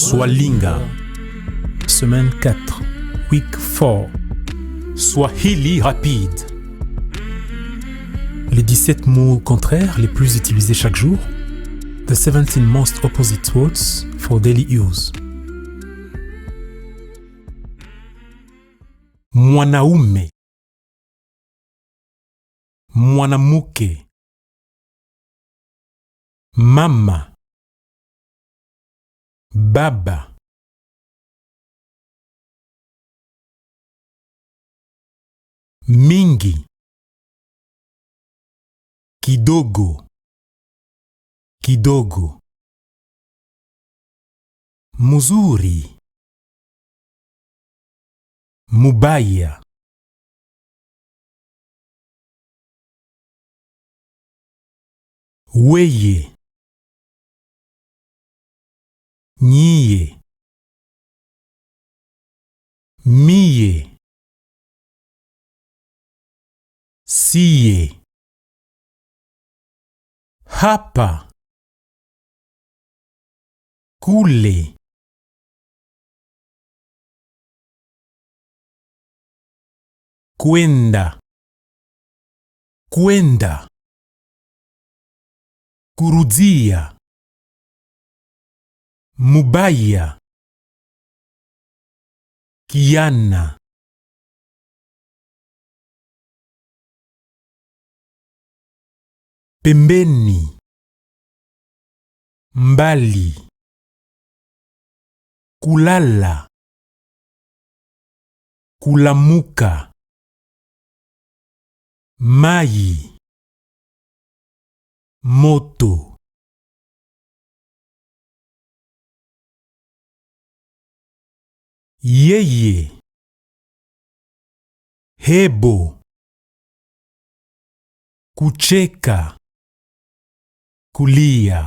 SWALINGA. Semaine 4, Week 4. Swahili rapide. Les 17 mots contraires les plus utilisés chaque jour. The 17 most opposite words for daily use. Mwanaume, mwanamke, mama, baba, mingi, kidogo, kidogo, mzuri, mubaya, weye, nyie, mie, siye, hapa, kule, kwenda, kwenda, kurudia, mubaya, kiana, pembeni, mbali, kulala, kulamuka, mai, moto, yeye, hebo, kucheka, kulia,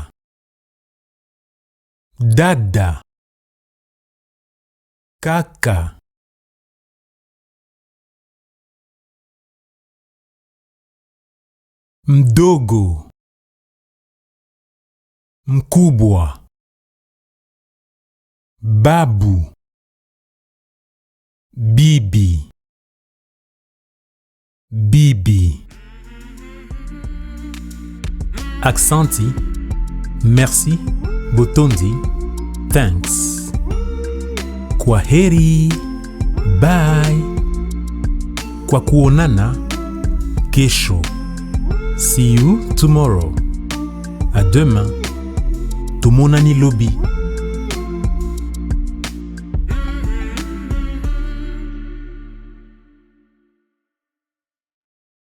dada, kaka, mdogo, mkubwa, babu, bibi, bibi. Aksanti, merci, botondi, thanks. Kwaheri, bye. Kwa kuonana, kesho. See you tomorrow. À demain. Tumonani lobby.